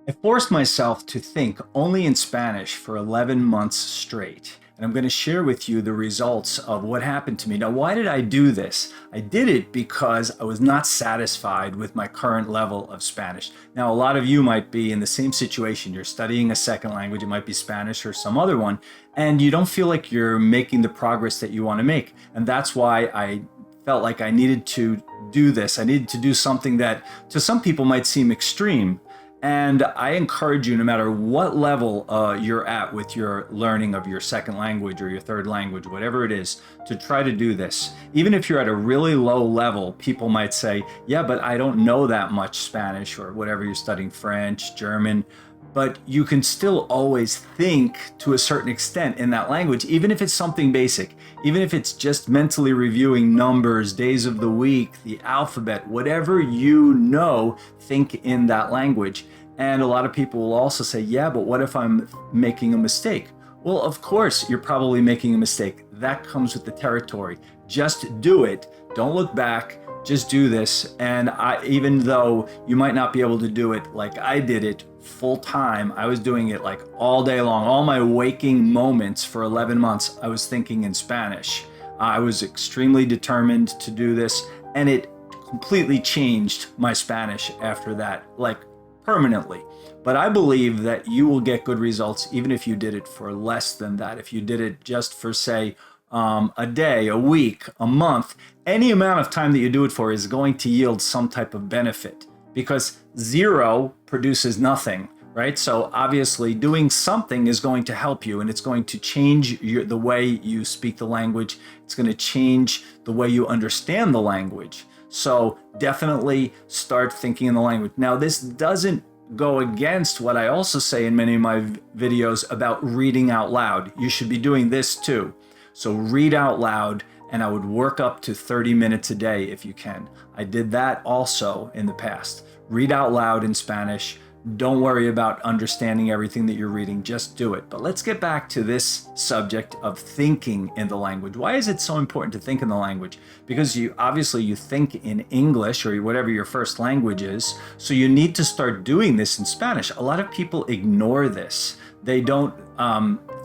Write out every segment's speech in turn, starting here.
I forced myself to think only in Spanish for 11 months straight. And I'm going to share with you the results of what happened to me. Now, why did I do this? I did it because I was not satisfied with my current level of Spanish. Now, a lot of you might be in the same situation. You're studying a second language, it might be Spanish or some other one, and you don't feel like you're making the progress that you want to make. And that's why I felt like I needed to do this. I needed to do something that to some people might seem extreme. And I encourage you, no matter what level you're at with your learning of your second language or your third language, whatever it is, to try to do this. Even if you're at a really low level, people might say, yeah, but I don't know that much Spanish or whatever you're studying, French, German. But you can still always think to a certain extent in that language, even if it's something basic, even if it's just mentally reviewing numbers, days of the week, the alphabet, whatever you know, think in that language. And a lot of people will also say, yeah, but what if I'm making a mistake? Well, of course, you're probably making a mistake. That comes with the territory. Just do it. Don't look back. Just do this. And even though you might not be able to do it like I did it full time, I was doing it like all day long. All my waking moments for 11 months, I was thinking in Spanish. I was extremely determined to do this, and it completely changed my Spanish after that, like permanently. But I believe that you will get good results even if you did it for less than that. If you did it just for, say, a day, a week, a month, any amount of time that you do it for is going to yield some type of benefit, because zero produces nothing, right? So obviously doing something is going to help you, and it's going to change the way you speak the language. It's going to change the way you understand the language. So definitely start thinking in the language. Now, this doesn't go against what I also say in many of my videos about reading out loud. You should be doing this too. So read out loud, and I would work up to 30 minutes a day if you can. I did that also in the past. Read out loud in Spanish. Don't worry about understanding everything that you're reading, just do it. But let's get back to this subject of thinking in the language. Why is it so important to think in the language? Because you obviously you think in English or whatever your first language is, so you need to start doing this in Spanish. A lot of people ignore this. They don't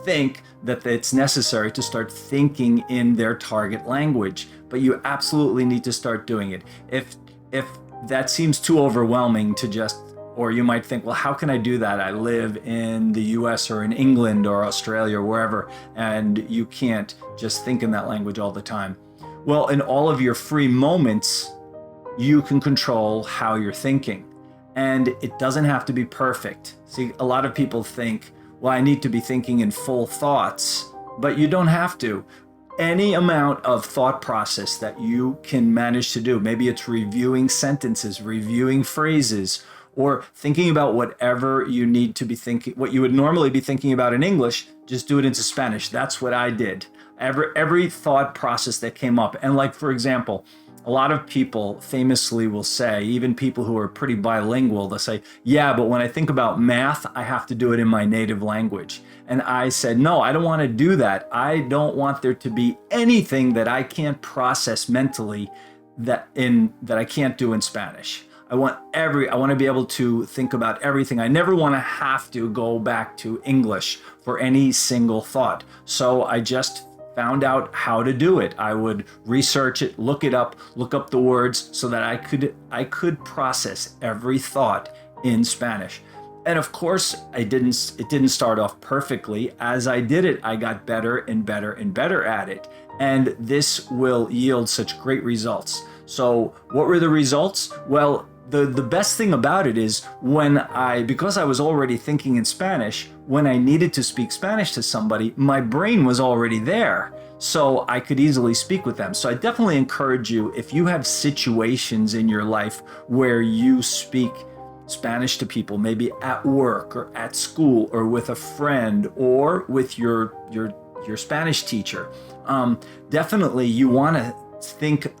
think that it's necessary to start thinking in their target language, but you absolutely need to start doing it. If that seems too overwhelming to just, or you might think, well, how can I do that? I live in the US or in England or Australia or wherever, and you can't just think in that language all the time. Well, in all of your free moments, you can control how you're thinking, and it doesn't have to be perfect. See, a lot of people think, well, I need to be thinking in full thoughts, but you don't have to. Any amount of thought process that you can manage to do, maybe it's reviewing sentences, reviewing phrases, or thinking about whatever you need to be thinking, what you would normally be thinking about in English, just do it into Spanish. That's what I did. Every thought process that came up. And like, for example, a lot of people famously will say, even people who are pretty bilingual, they'll say, yeah, but when I think about math, I have to do it in my native language. And I said, no, I don't want to do that. I don't want there to be anything that I can't process mentally that I can't do in Spanish. I want to be able to think about everything. I never want to have to go back to English for any single thought. So I just found out how to do it. I would research it, look up the words so that I could process every thought in Spanish. And of course, it didn't start off perfectly. As I did it, I got better and better and better at it. And this will yield such great results. So what were the results? Well, the best thing about it is because I was already thinking in Spanish, when I needed to speak Spanish to somebody, my brain was already there. So I could easily speak with them. So I definitely encourage you, if you have situations in your life where you speak Spanish to people, maybe at work or at school or with a friend or with your Spanish teacher, definitely you want to think,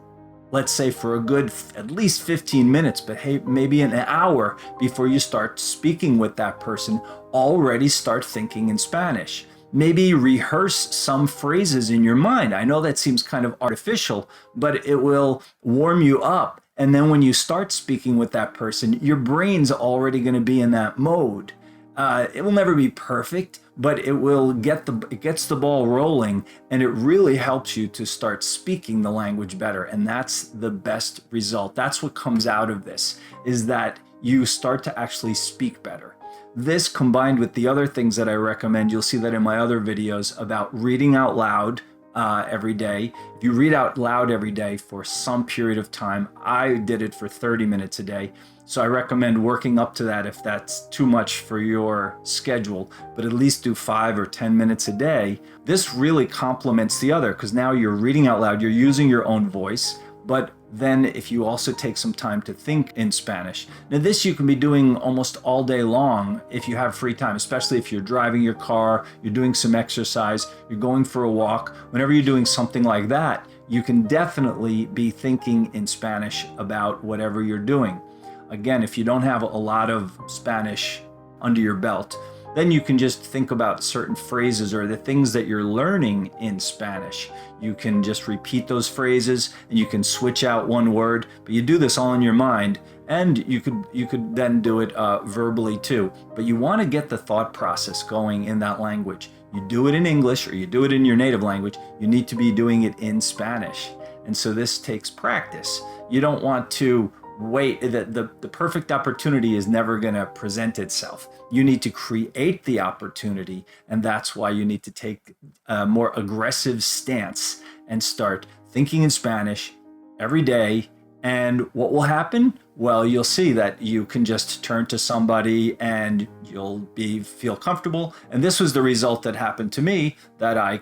let's say for a good at least 15 minutes, but hey, maybe an hour before you start speaking with that person, already start thinking in Spanish. Maybe rehearse some phrases in your mind. I know that seems kind of artificial, but it will warm you up And then when you start speaking with that person, your brain's already going to be in that mode. It will never be perfect, but it gets the ball rolling, and it really helps you to start speaking the language better. And that's the best result. That's what comes out of this, is that you start to actually speak better. This combined with the other things that I recommend, you'll see that in my other videos about reading out loud every day. If you read out loud every day for some period of time, I did it for 30 minutes a day. So I recommend working up to that if that's too much for your schedule, but at least do 5 or 10 minutes a day. This really complements the other, because now you're reading out loud, you're using your own voice, but then if you also take some time to think in Spanish. Now this you can be doing almost all day long if you have free time, especially if you're driving your car, you're doing some exercise, you're going for a walk. Whenever you're doing something like that, you can definitely be thinking in Spanish about whatever you're doing. Again, if you don't have a lot of Spanish under your belt, then you can just think about certain phrases or the things that you're learning in Spanish. You can just repeat those phrases and you can switch out one word, but you do this all in your mind, and you could then do it verbally too. But you want to get the thought process going in that language. You do it in English or you do it in your native language, you need to be doing it in Spanish. And so this takes practice. You don't want to wait. The perfect opportunity is never going to present itself. You need to create the opportunity, and that's why you need to take a more aggressive stance and start thinking in Spanish every day. And what will happen? Well, you'll see that you can just turn to somebody and you'll feel comfortable. And this was the result that happened to me, that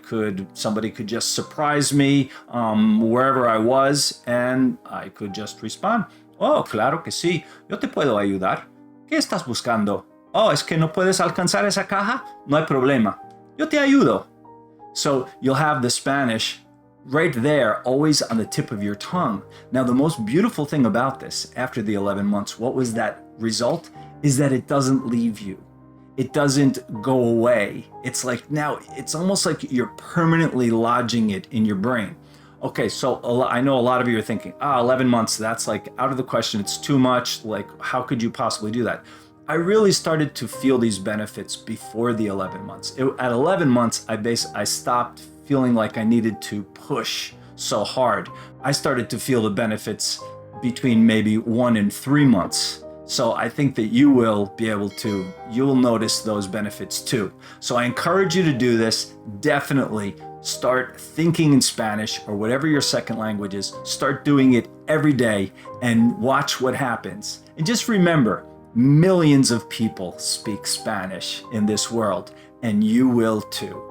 somebody could just surprise me wherever I was, and I could just respond. Oh, claro que sí. Yo te puedo ayudar. ¿Qué estás buscando? Oh, es que no puedes alcanzar esa caja? No hay problema. Yo te ayudo. So you'll have the Spanish right there, always on the tip of your tongue. Now, the most beautiful thing about this, after the 11 months, what was that result? Is that it doesn't leave you. It doesn't go away. It's like now, it's almost like you're permanently lodging it in your brain. Okay, so I know a lot of you are thinking, 11 months, that's like out of the question. It's too much. Like, how could you possibly do that? I really started to feel these benefits before the 11 months. At 11 months, I stopped feeling like I needed to push so hard. I started to feel the benefits between maybe 1 and 3 months. So I think that you'll notice those benefits too. So I encourage you to do this. Definitely start thinking in Spanish, or whatever your second language is. Start doing it every day and watch what happens. And just remember, millions of people speak Spanish in this world, and you will too.